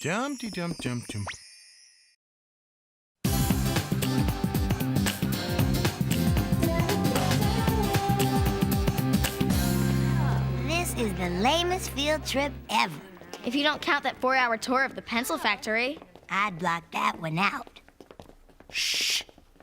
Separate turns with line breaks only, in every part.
Dum-de-dum-dum-dum.
This is the lamest field trip ever.
If you don't count that 4-hour tour of the pencil factory.
I'd block that one out.
Shh!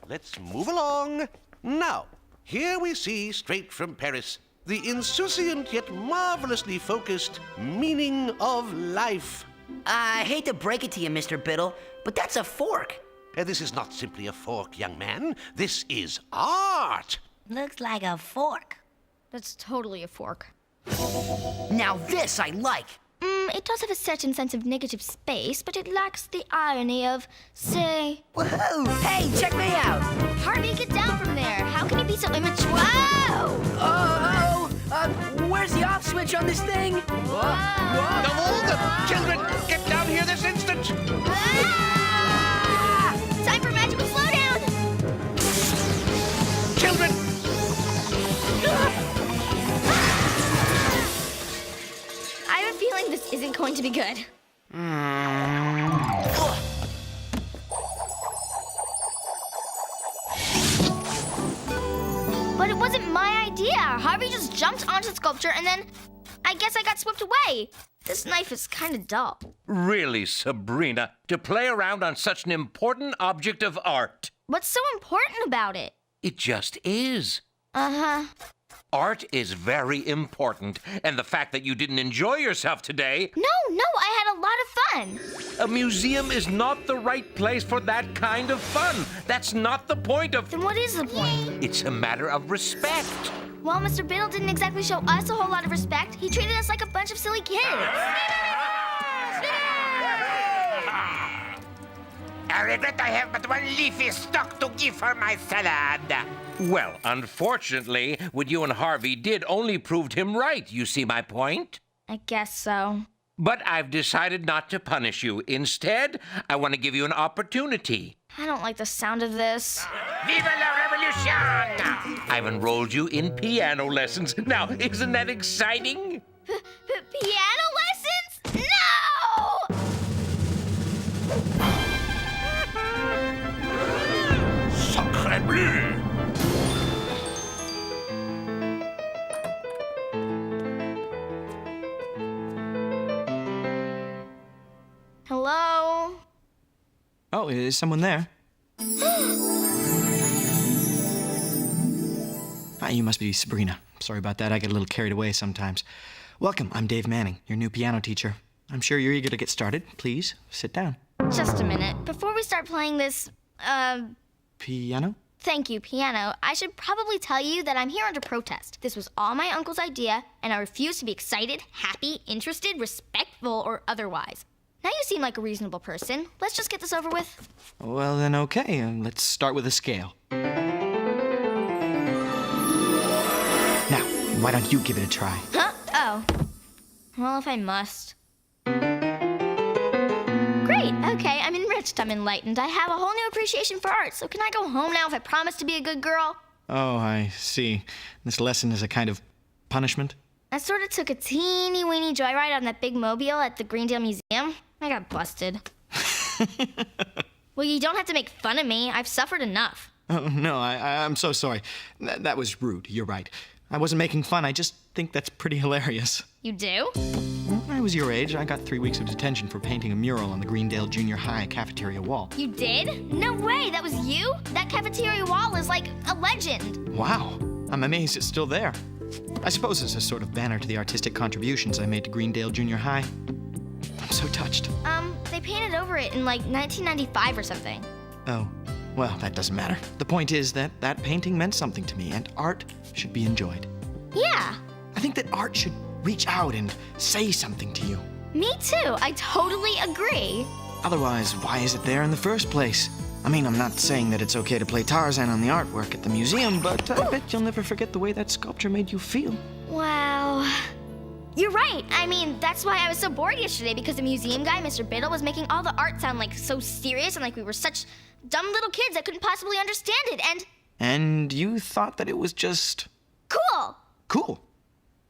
Let's move along. Now, here we see, straight from Paris, the insouciant yet marvelously focused meaning of life.
I hate to break it to you, Mr. Biddle, but that's a fork.
This is not simply a fork, young man. This is art.
Looks like a fork.
That's totally a fork.
Now this I like.
It does have a certain sense of negative space, but it lacks the irony of, say...
Woohoo! Hey, check me out!
Harvey, get down from there! How can you be so immature?
Whoa! Where's the off switch on this thing?
Whoa! Children, get down here this instant!
Time for magical slowdown!
Children!
I have a feeling this isn't going to be good. But it wasn't my idea. Harvey just jumped onto the sculpture and then I guess I got swept away. This knife is kind of dull.
Really, Sabrina, to play around on such an important object of art.
What's so important about it?
It just is.
Uh-huh.
Art is very important, and the fact that you didn't enjoy yourself today...
No, I had a lot of fun.
A museum is not the right place for that kind of fun. That's not the point of...
Then what is the point?
It's a matter of respect.
Well, Mr. Biddle didn't exactly show us a whole lot of respect. He treated us like a bunch of silly kids.
I regret I have but one leafy stalk to give for my salad.
Well, unfortunately, what you and Harvey did only proved him right. You see my point?
I guess so.
But I've decided not to punish you. Instead, I want to give you an opportunity.
I don't like the sound of this.
Vive la revolution!
I've enrolled you in piano lessons. Now, isn't that exciting?
Piano lessons? No!
Sacre bleu!
Hello?
Oh, is someone there? Hi, you must be Sabrina. Sorry about that. I get a little carried away sometimes. Welcome. I'm Dave Manning, your new piano teacher. I'm sure you're eager to get started. Please, sit down.
Just a minute. Before we start playing this,
Piano?
thank you, piano, I should probably tell you that I'm here under protest. This was all my uncle's idea, and I refuse to be excited, happy, interested, respectful, or otherwise. Now you seem like a reasonable person. Let's just get this over with.
Well, then, okay. Let's start with a scale. Now, why don't you give it a try?
Huh? Oh. Well, if I must. Great. Okay, I'm enriched. I'm enlightened. I have a whole new appreciation for art. So can I go home now if I promise to be a good girl?
Oh, I see. This lesson is a kind of punishment?
I sort of took a teeny-weeny joyride on that big mobile at the Greendale Museum. I got busted. Well, you don't have to make fun of me. I've suffered enough.
Oh, no, I'm so sorry. That was rude. You're right. I wasn't making fun. I just think that's pretty hilarious.
You do?
When I was your age, I got 3 weeks of detention for painting a mural on the Greendale Junior High cafeteria wall.
You did? No way, that was you? That cafeteria wall is like a legend.
Wow. I'm amazed it's still there. I suppose it's a sort of banner to the artistic contributions I made to Greendale Junior High. I'm so touched.
They painted over it in like 1995 or something.
Oh, well, that doesn't matter. The point is that that painting meant something to me, and art should be enjoyed.
Yeah.
I think that art should reach out and say something to you.
Me too. I totally agree.
Otherwise, why is it there in the first place? I mean, I'm not saying that it's okay to play Tarzan on the artwork at the museum, but I bet you'll never forget the way that sculpture made you feel.
Wow. You're right. I mean, that's why I was so bored yesterday, because the museum guy, Mr. Biddle, was making all the art sound like so serious and like we were such dumb little kids that couldn't possibly understand it, and...
And you thought that it was just...
Cool.
Cool.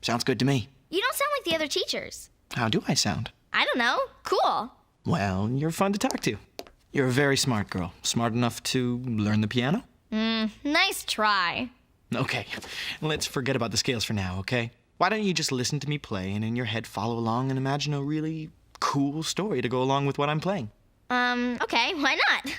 Sounds good to me.
You don't sound like the other teachers.
How do I sound?
I don't know. Cool.
Well, you're fun to talk to. You're a very smart girl. Smart enough to learn the piano?
Nice try.
Okay, let's forget about the scales for now, okay? Why don't you just listen to me play and in your head follow along and imagine a really cool story to go along with what I'm playing?
Okay, why not?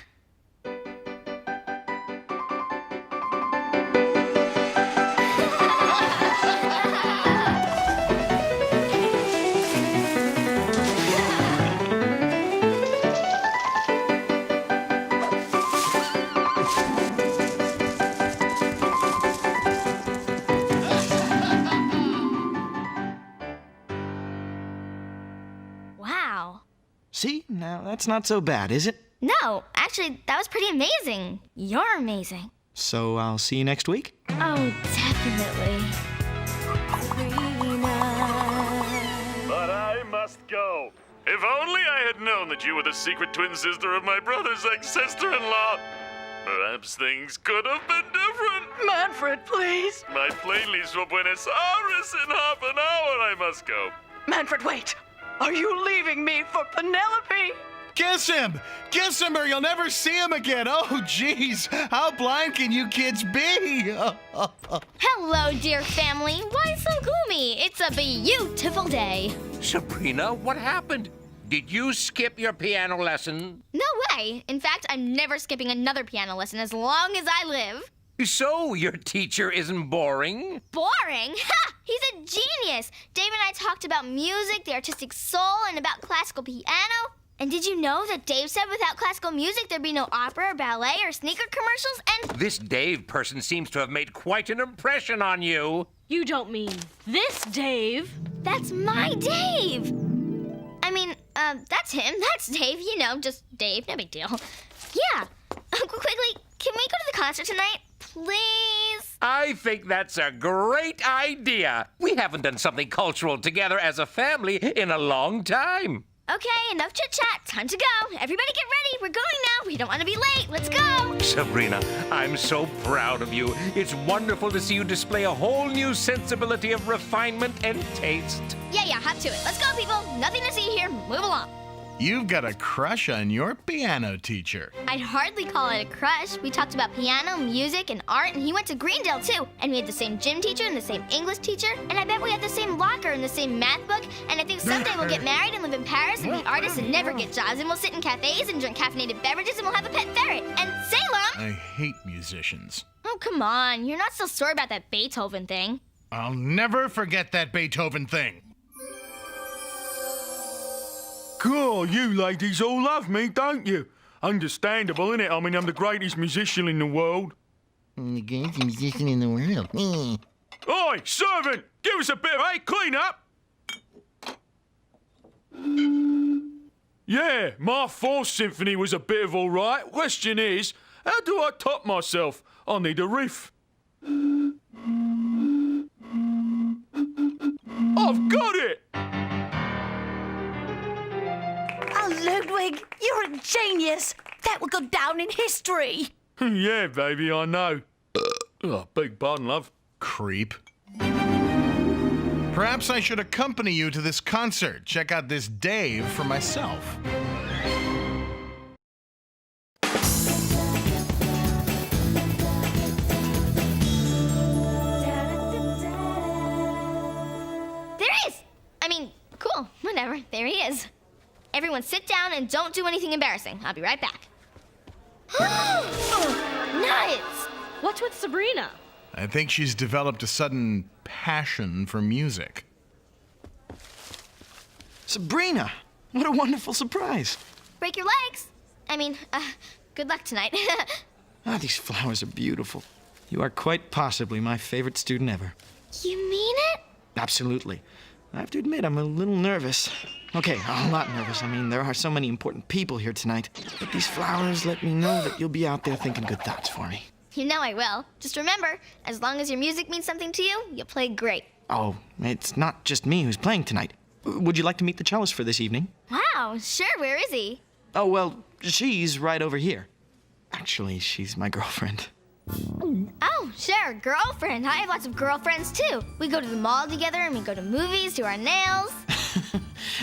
Wow.
See? Now, that's not so bad, is it?
No, actually, that was pretty amazing. You're amazing.
So I'll see you next week?
Oh, definitely.
But I must go. If only I had known that you were the secret twin sister of my brother's ex-sister-in-law. Perhaps things could have been different.
Manfred, please.
My plane leaves for Buenos Aires in half an hour. I must go.
Manfred, wait. Are you leaving me for Penelope?
Kiss him! Kiss him or you'll never see him again! Oh, jeez! How blind can you kids be?
Hello, dear family. Why so gloomy? It's a beautiful day.
Sabrina, what happened? Did you skip your piano lesson?
No way. In fact, I'm never skipping another piano lesson as long as I live.
So, your teacher isn't boring?
Boring? Ha! He's a genius. Dave and I talked about music, the artistic soul, and about classical piano. And did you know that Dave said without classical music there'd be no opera or ballet or sneaker commercials? And
This Dave person seems to have made quite an impression on you.
You don't mean this Dave?
that's my Dave. I mean, that's him. That's Dave. You know, just Dave. No big deal. Yeah. Uncle Quigley, can we go to the concert tonight? Please?
I think that's a great idea. We haven't done something cultural together as a family in a long time.
Okay, enough chit-chat. Time to go. Everybody get ready. We're going now. We don't want to be late. Let's go.
Sabrina, I'm so proud of you. It's wonderful to see you display a whole new sensibility of refinement and taste.
Yeah, hop to it. Let's go, people. Nothing to see here. Move along.
You've got a crush on your piano teacher.
I'd hardly call it a crush. We talked about piano, music, and art, and he went to Greendale, too. And we had the same gym teacher and the same English teacher, and I bet we had the same locker and the same math book, and I think someday we'll get married and live in Paris and be artists and never get jobs, and we'll sit in cafes and drink caffeinated beverages, and we'll have a pet ferret. And Salem!
I hate musicians.
Oh, come on. You're not still sore about that Beethoven thing.
I'll never forget that Beethoven thing.
Cool, you ladies all love me, don't you? Understandable, innit? I mean, I'm the greatest musician in the world.
The greatest musician in the world.
Oi, servant! Give us a bit of, hey, clean up! Yeah, my fourth symphony was a bit of all right. Question is, how do I top myself? I need a riff. I've got it!
Oh, Ludwig, you're a genius. That will go down in history.
Yeah, baby, I know. Oh, beg pardon, love.
Creep. Perhaps I should accompany you to this concert. Check out this Dave for myself.
There he is! I mean, cool, whatever, there he is. Everyone sit down and don't do anything embarrassing. I'll be right back. Oh, nuts!
What's with Sabrina?
I think she's developed a sudden passion for music.
Sabrina! What a wonderful surprise.
Break your legs. I mean, good luck tonight.
These flowers are beautiful. You are quite possibly my favorite student ever.
You mean it?
Absolutely. I have to admit, I'm a little nervous. Okay, a lot nervous. I mean, there are so many important people here tonight. But these flowers let me know that you'll be out there thinking good thoughts for me.
You know I will. Just remember, as long as your music means something to you, you'll play great.
Oh, it's not just me who's playing tonight. Would you like to meet the cellist for this evening?
Wow, sure, where is he?
Oh, well, she's right over here. Actually, she's my girlfriend.
Oh, sure, girlfriend. I have lots of girlfriends, too. We go to the mall together and we go to movies, do our nails.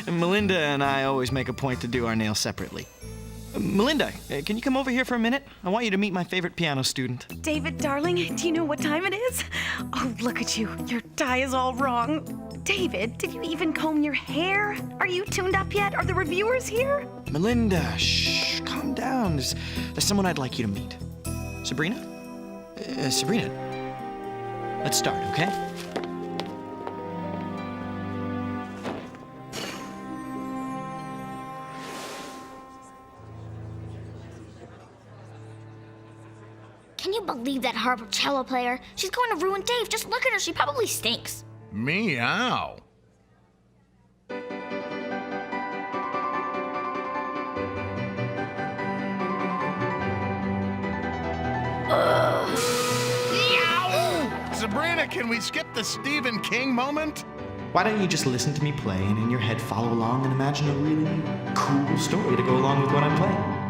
Melinda and I always make a point to do our nails separately. Melinda, can you come over here for a minute? I want you to meet my favorite piano student.
David, darling, do you know what time it is? Oh, look at you. Your tie is all wrong. David, did you even comb your hair? Are you tuned up yet? Are the reviewers here?
Melinda, shh, calm down. There's someone I'd like you to meet. Sabrina? Sabrina, let's start, okay?
Can you believe that horrible cello player? She's going to ruin Dave. Just look at her. She probably stinks.
Meow. Sabrina, can we skip the Stephen King moment?
Why don't you just listen to me play and in your head follow along and imagine a really cool story to go along with what I'm playing?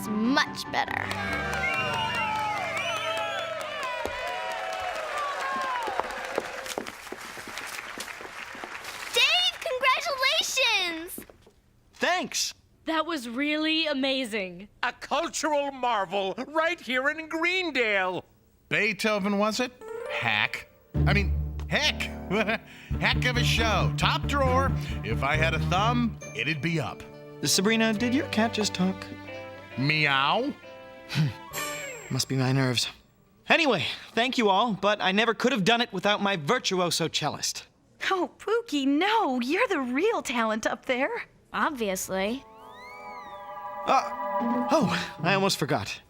Much better. Dave, congratulations!
Thanks!
That was really amazing.
A cultural marvel right here in Greendale.
Beethoven, was it? Heck. Heck of a show. Top drawer. If I had a thumb, it'd be up.
Sabrina, did your cat just talk?
Meow.
Must be my nerves. Anyway, thank you all, but I never could have done it without my virtuoso cellist.
Oh, Pookie, no. You're the real talent up there.
Obviously.
Oh, I almost forgot.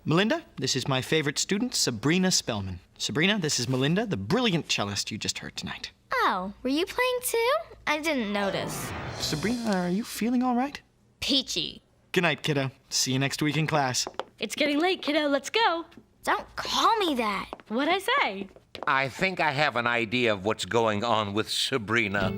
Melinda, this is my favorite student, Sabrina Spellman. Sabrina, this is Melinda, the brilliant cellist you just heard tonight.
Oh, were you playing too? I didn't notice.
Sabrina, are you feeling all right?
Peachy.
Good night, kiddo. See you next week in class.
It's getting late, kiddo. Let's go.
Don't call me that.
What'd I say?
I think I have an idea of what's going on with Sabrina.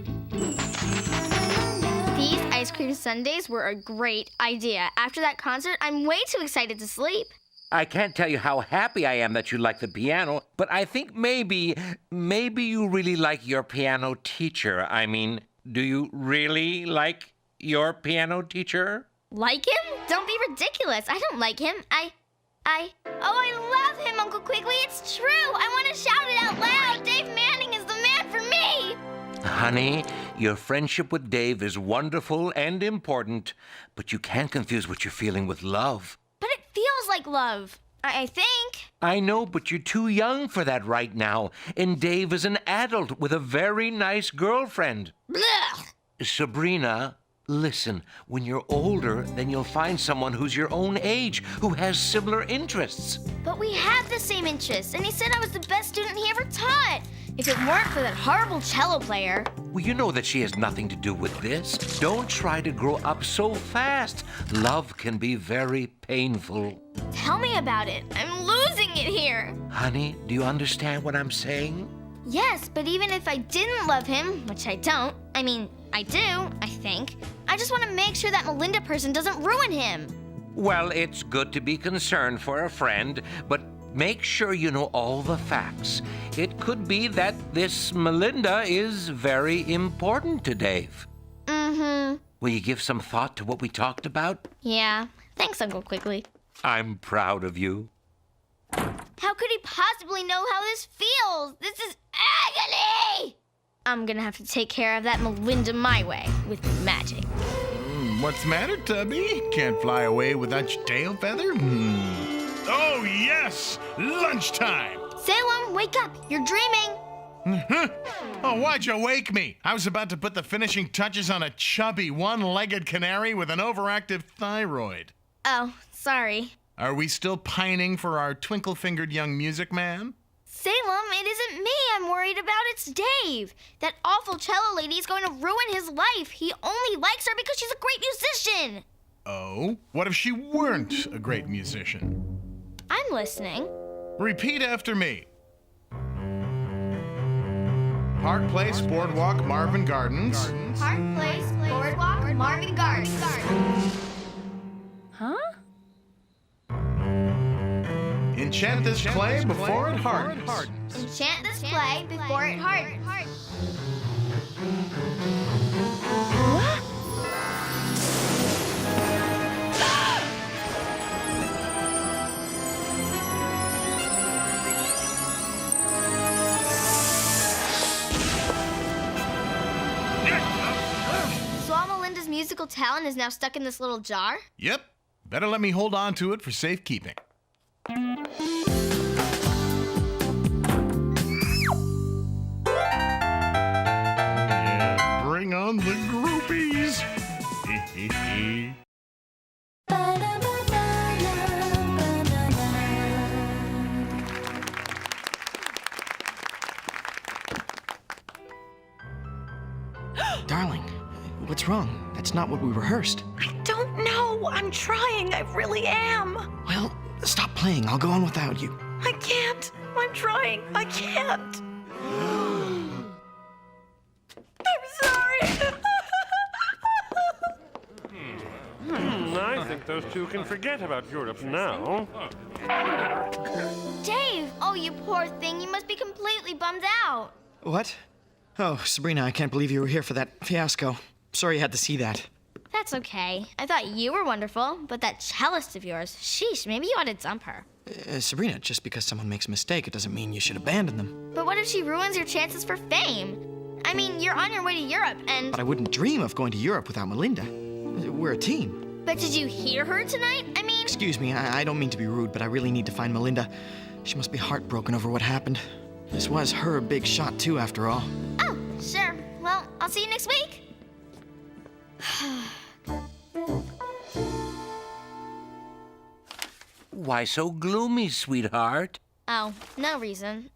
These ice cream sundaes were a great idea. After that concert, I'm way too excited to sleep.
I can't tell you how happy I am that you like the piano, but I think maybe you really like your piano teacher. Do you really like your piano teacher?
Like him? Don't be ridiculous. I don't like him. I love him, Uncle Quigley. It's true. I want to shout it out loud. Dave Manning is the man for me.
Honey, your friendship with Dave is wonderful and important, but you can't confuse what you're feeling with love.
But it feels like love, I think.
I know, but you're too young for that right now, and Dave is an adult with a very nice girlfriend.
Blech.
Sabrina, listen, when you're older, then you'll find someone who's your own age, who has similar interests.
But we have the same interests, and he said I was the best student he ever taught. If it weren't for that horrible cello player.
Well, you know that she has nothing to do with this. Don't try to grow up so fast. Love can be very painful.
Tell me about it. I'm losing it here.
Honey, do you understand what I'm saying?
Yes, but even if I didn't love him, which I don't, I do, I think. I just want to make sure that Melinda person doesn't ruin him.
Well, it's good to be concerned for a friend, but make sure you know all the facts. It could be that this Melinda is very important to Dave.
Mm-hmm.
Will you give some thought to what we talked about?
Yeah. Thanks, Uncle Quigley.
I'm proud of you.
How could he possibly know how this feels? This is agony! I'm gonna have to take care of that Melinda my way, with magic.
What's the matter, Tubby? Can't fly away without your tail feather? Oh, yes! Lunchtime!
Salem, wake up! You're dreaming!
Oh, why'd you wake me? I was about to put the finishing touches on a chubby, one-legged canary with an overactive thyroid.
Oh, sorry.
Are we still pining for our twinkle-fingered young music man?
Salem, it isn't me I'm worried about, it's Dave. That awful cello lady is going to ruin his life. He only likes her because she's a great musician.
Oh? What if she weren't a great musician?
I'm listening.
Repeat after me. Park Place, Boardwalk, Marvin Gardens.
Park Place, Boardwalk, Marvin Gardens.
Huh?
Enchant this clay before it hardens.
Enchant this play before it hardens. So all Melinda's musical talent is now stuck in this little jar?
Yep. Better let me hold on to it for safekeeping. Yeah, bring on the groupies.
Darling, what's wrong? That's not what we rehearsed.
I don't know. I'm trying. I really am.
Well, stop playing. I'll go on without you.
I can't. I'm trying. I can't. I'm sorry.
I think those two can forget about Europe now.
Dave! Oh, you poor thing. You must be completely bummed out.
What? Oh, Sabrina, I can't believe you were here for that fiasco. Sorry you had to see that.
That's okay. I thought you were wonderful, but that cellist of yours, sheesh, maybe you ought to dump her.
Sabrina, just because someone makes a mistake, it doesn't mean you should abandon them.
But what if she ruins your chances for fame? I mean, you're on your way to Europe and...
But I wouldn't dream of going to Europe without Melinda. We're a team.
But did you hear her tonight? I mean...
Excuse me, I don't mean to be rude, but I really need to find Melinda. She must be heartbroken over what happened. This was her big shot, too, after all.
Oh, sure. Well, I'll see you next week.
Why so gloomy, sweetheart?
Oh, no reason.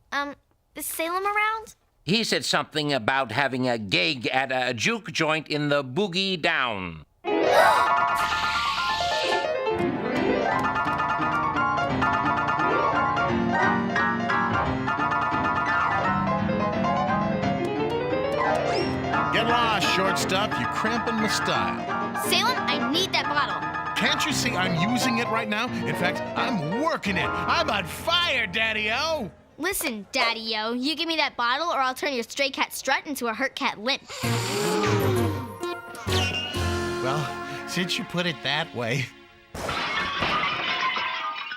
Is Salem around?
He said something about having a gig at a juke joint in the Boogie Down.
Get lost, shortstop. You're cramping my style.
Salem, I need that bottle.
Can't you see I'm using it right now? In fact, I'm working it. I'm on fire, Daddy-O.
Listen, Daddy-O, you give me that bottle or I'll turn your stray cat strut into a hurt cat limp.
Well, since you put it that way.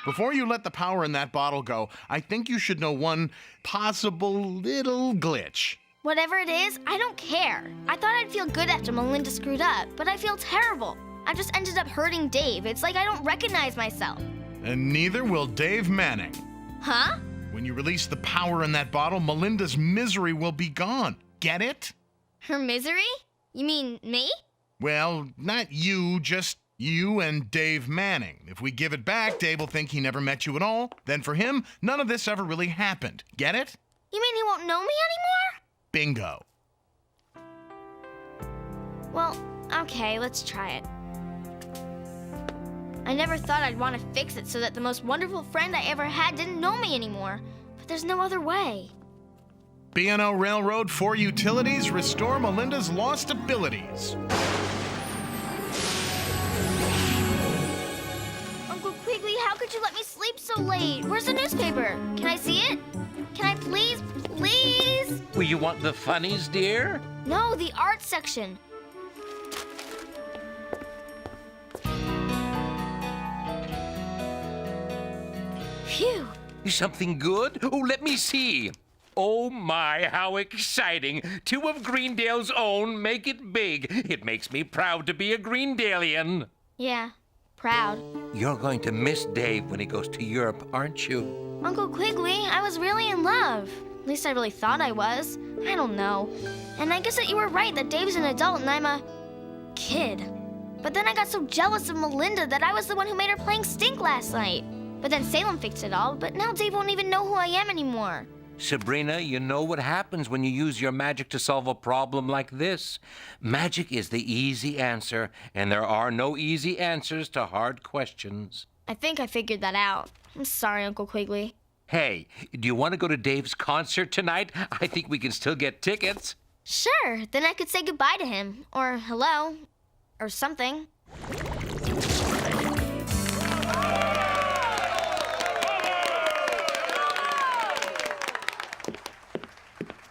Before you let the power in that bottle go, I think you should know one possible little glitch.
Whatever it is, I don't care. I thought I'd feel good after Melinda screwed up, but I feel terrible. I just ended up hurting Dave. It's like I don't recognize myself.
And neither will Dave Manning.
Huh?
When you release the power in that bottle, Melinda's misery will be gone. Get it?
Her misery? You mean me?
Well, not you, just you and Dave Manning. If we give it back, Dave will think he never met you at all. Then for him, none of this ever really happened. Get it?
You mean he won't know me anymore?
Bingo.
Well, okay, let's try it. I never thought I'd want to fix it so that the most wonderful friend I ever had didn't know me anymore. But there's no other way.
B&O Railroad 4 Utilities restore Melinda's lost abilities.
Uncle Quigley, how could you let me sleep so late? Where's the newspaper? Can I see it? Can I please?
Well, you want the funnies, dear?
No, the art section. Phew.
Something good? Oh, let me see. Oh my, how exciting. 2 of Greendale's own make it big. It makes me proud to be a Greendalian.
Yeah, proud.
You're going to miss Dave when he goes to Europe, aren't you?
Uncle Quigley, I was really in love. At least I really thought I was. I don't know. And I guess that you were right that Dave's an adult and I'm a kid. But then I got so jealous of Melinda that I was the one who made her playing stink last night. But then Salem fixed it all, but now Dave won't even know who I am anymore.
Sabrina, you know what happens when you use your magic to solve a problem like this. Magic is the easy answer, and there are no easy answers to hard questions.
I think I figured that out. I'm sorry, Uncle Quigley.
Hey, do you want to go to Dave's concert tonight? I think we can still get tickets.
Sure, then I could say goodbye to him. Or hello. Or something.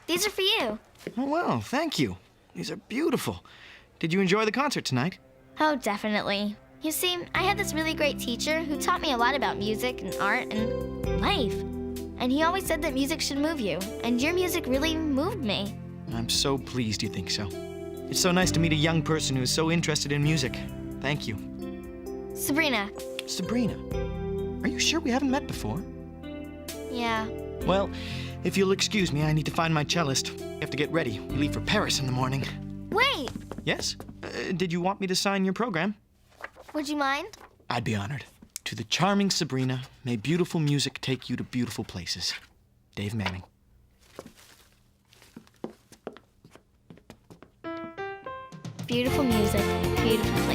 These are for you.
Oh, well, thank you. These are beautiful. Did you enjoy the concert tonight?
Oh, definitely. You see, I had this really great teacher who taught me a lot about music and art and life. And he always said that music should move you, and your music really moved me.
I'm so pleased you think so. It's so nice to meet a young person who's so interested in music. Thank you.
Sabrina.
Sabrina? Are you sure we haven't met before?
Yeah.
Well, if you'll excuse me, I need to find my cellist. I have to get ready. We leave for Paris in the morning.
Wait!
Yes? Did you want me to sign your program?
Would you mind?
I'd be honored. To the charming Sabrina, may beautiful music take you to beautiful places. Dave Manning.
Beautiful music, beautiful place.